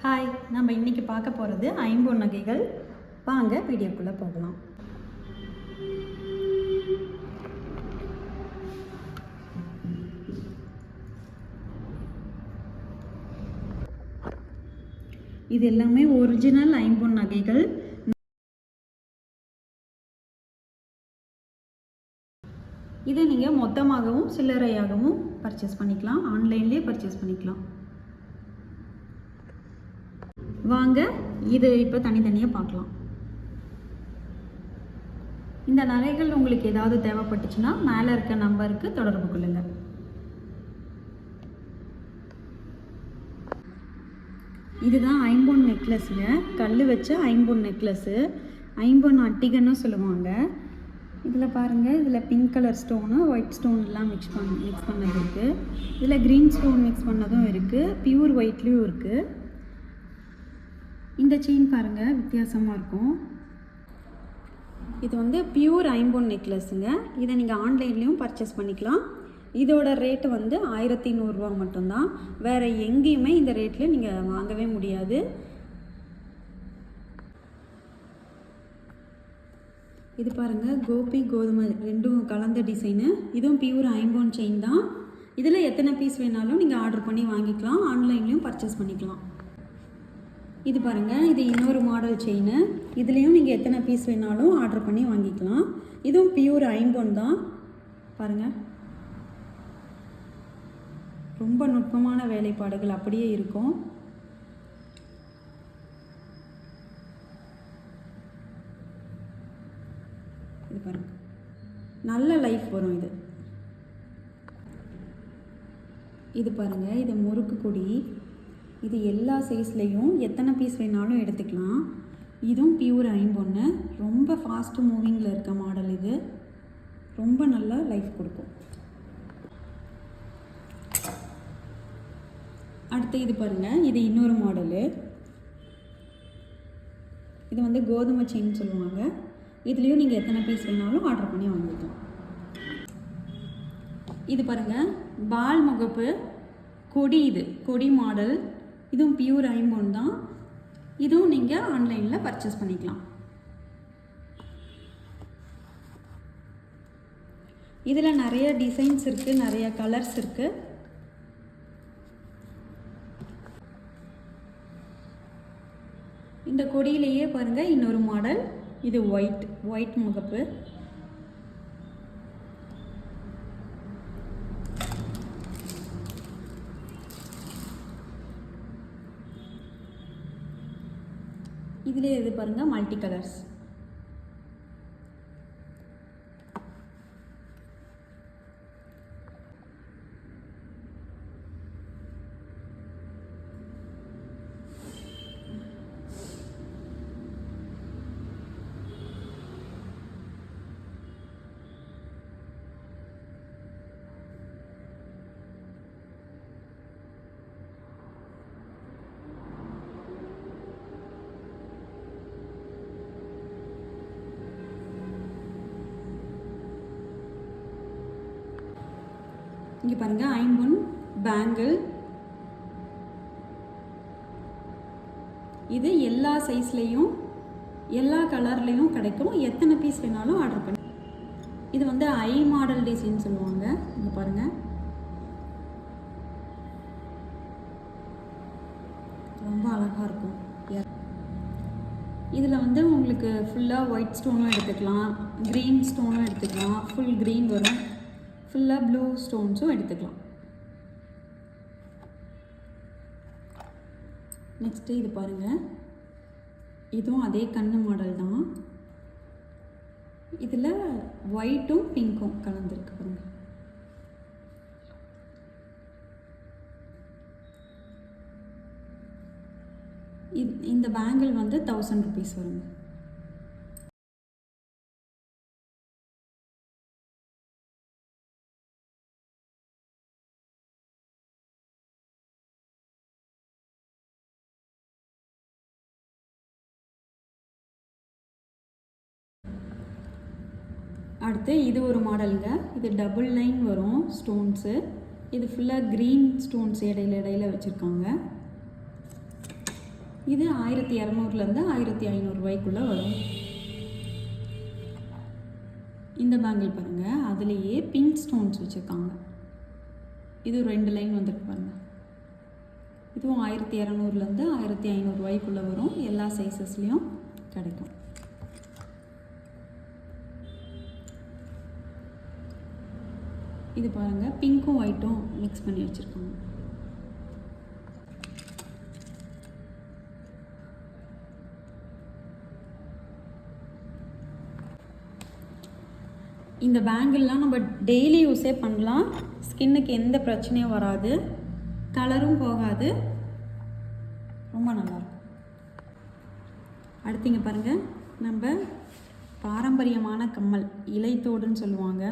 Hi, நம்ம இன்றைக்கி பார்க்க போகிறது ஐம்பொன் நகைகள். வாங்க வீடியோக்குள்ளே போகலாம். இது எல்லாமே ஒரிஜினல் ஐம்பொன் நகைகள். இதை நீங்கள் மொத்தமாகவும் சில்லறையாகவும் பர்ச்சேஸ் பண்ணிக்கலாம், ஆன்லைன்லேயே பர்ச்சேஸ் பண்ணிக்கலாம். வாங்க இது இப்போ தனித்தனியாக பார்க்கலாம். இந்த நகைகள் உங்களுக்கு ஏதாவது தேவைப்பட்டுச்சுன்னா மேலே இருக்க நம்பருக்கு தொடர்பு கொள்ளுங்கள். இதுதான் ஐம்பொன் நெக்லஸுங்க, கல் வச்ச ஐம்பொன் நெக்லஸ்ஸு, ஐம்பொன் அட்டிகன்னு சொல்லுவாங்க. இதில் பாருங்கள், இதில் பிங்க் கலர் ஸ்டோனு, ஒயிட் ஸ்டோன்லாம் மிக்ஸ் பண்ணது இருக்குது. இதில் க்ரீன் ஸ்டோன் மிக்ஸ் பண்ணதும் இருக்குது, பியூர் ஒயிட்லேயும் இருக்குது. இந்த செயின் பாருங்கள், வித்தியாசமாக இருக்கும். இது வந்து பியூர் ஐம்பொன் நெக்லஸுங்க. இதை நீங்கள் ஆன்லைன்லேயும் பர்ச்சேஸ் பண்ணிக்கலாம். இதோட ரேட்டு வந்து 1100 ரூபா மட்டும்தான். வேறு எங்கேயுமே இந்த ரேட்டில் நீங்கள் வாங்கவே முடியாது. இது பாருங்கள், கோபி கோதுமை ரெண்டும் கலந்த டிசைனு. இதுவும் பியூர் ஐம்பொன் செயின் தான். இதில் எத்தனை பீஸ் வேணாலும் நீங்கள் ஆர்டர் பண்ணி வாங்கிக்கலாம், ஆன்லைன்லேயும் பர்ச்சேஸ் பண்ணிக்கலாம். இது பாருங்கள், இது இன்னொரு மாடல் செயின். இதுலேயும் நீங்கள் எத்தனை பீஸ் வேணாலும் ஆர்டர் பண்ணி வாங்கிக்கலாம். இதுவும் பியூர் ஐம்பொன் தான். பாருங்கள், ரொம்ப நுட்பமான வேலைப்பாடுகள் அப்படியே இருக்கும். இது பாருங்கள், நல்ல லைஃப் வரும் இது. இது பாருங்கள், இது முறுக்கு கொடி. இது எல்லா சைஸ்லேயும் எத்தனை பீஸ் வேணாலும் எடுத்துக்கலாம். இதுவும் பியூர் ஐம்பொன்னு, ரொம்ப ஃபாஸ்ட்டு மூவிங்கில் இருக்க மாடல். இது ரொம்ப நல்லா லைஃப் கொடுக்கும். அடுத்து இது பாருங்கள், இது இன்னொரு மாடலு. இது வந்து கோதுமை செயின் சொல்லுவாங்க. இதுலேயும் நீங்கள் எத்தனை பீஸ் வேணாலும் ஆர்டர் பண்ணி வாங்கிக்கலாம். இது பாருங்கள், பால் முகப்பு கொடி. இது கொடி மாடல். இதுவும் பியூர் ஐம்பொன் தான். இதுவும் நீங்கள் ஆன்லைனில் பர்ச்சேஸ் பண்ணிக்கலாம். இதில் நிறைய டிசைன்ஸ் இருக்குது, நிறைய கலர்ஸ் இருக்குது. இந்த கொடியிலேயே பாருங்கள் இன்னொரு மாடல். இது ஒயிட் முகப்பு. இதிலே இது பாருங்கள், மல்டி கலர்ஸ். இங்கே பாருங்கள், ஐம்பொன் பேங்கிள். இது எல்லா சைஸ்லேயும் எல்லா கலர்லேயும் கிடைக்கும். எத்தனை பீஸ் வேணாலும் ஆர்டர் பண்ணி. இது வந்து ஐ மாடல் டிசைன் சொல்லுவாங்க. இங்கே பாருங்கள், ரொம்ப அழகாக இருக்கும். இதில் வந்து உங்களுக்கு ஃபுல்லாக ஒயிட் ஸ்டோனும் எடுத்துக்கலாம், க்ரீன் ஸ்டோனும் எடுத்துக்கலாம். ஃபுல் க்ரீன் வரும், ஃபுல்லாக ப்ளூ ஸ்டோன்ஸும் எடுத்துக்கலாம். நெக்ஸ்ட்டு இது பாருங்கள், இதுவும் அதே கண்ணு மாடல் தான். இதில் ஒயிட்டும் பிங்க்கும் கலந்துருக்கு பாருங்கள். இந்த பேங்கிள் வந்து 1000 ருபீஸ் வருங்க. அடுத்து இது ஒரு மாடலுங்க. இது டபுள் லைன் வரும் ஸ்டோன்ஸு. இது ஃபுல்லாக க்ரீன் ஸ்டோன்ஸ் இடையில வச்சுருக்காங்க. இது 1200லேருந்து 1500 ரூபாய்க்குள்ளே வரும். இந்த பேங்கிள் பாருங்கள், அதுலேயே பிங்க் ஸ்டோன்ஸ் வச்சுருக்காங்க. இது 2 லைன் வந்துருக்கு பாருங்கள். இதுவும் 1200லேருந்து 1500 ரூபாய்க்குள்ளே வரும். எல்லா சைஸஸ்லேயும் கிடைக்கும். இது பாருங்கள், பிங்க்கும் ஒயிட்டும் மிக்ஸ் பண்ணி வச்சுருக்காங்க. இந்த பேங்கிள்லாம் நம்ம டெய்லி யூஸே பண்ணலாம். ஸ்கின்னுக்கு எந்த பிரச்சனையும் வராது, கலரும் போகாது, ரொம்ப நல்லாயிருக்கும். அடுத்திங்க பாருங்கள், நம்ம பாரம்பரியமான கம்மல் இலைத்தோடுன்னு சொல்லுவாங்க.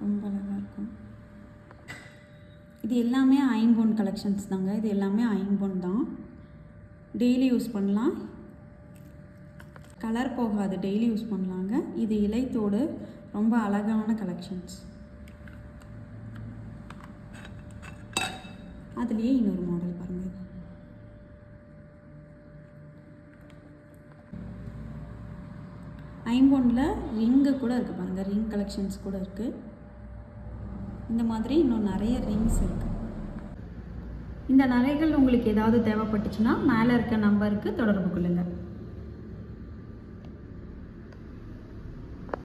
ரொம்ப அழகாக இருக்கும். இது எல்லாமே ஐம்பொன் கலெக்ஷன்ஸ் தாங்க. இது எல்லாமே ஐம்பொன் தான். டெய்லி யூஸ் பண்ணலாம், கலர் போகாது, டெய்லி யூஸ் பண்ணலாங்க. இது இலைத்தோடு, ரொம்ப அழகான கலெக்ஷன்ஸ். அதுலேயே இன்னொரு மாடல் பாருங்கள். ஐம்பொன்னில் ரிங்கு கூட இருக்குது பாருங்கள். ரிங் கலெக்ஷன்ஸ் கூட இருக்குது. இந்த மாதிரி இன்னும் நிறைய ரிங்ஸ் இருக்குது. இந்த நகைகள் உங்களுக்கு ஏதாவது தேவைப்பட்டுச்சுன்னா மேலே இருக்க நம்பருக்கு தொடர்பு கொள்ளுங்கள்.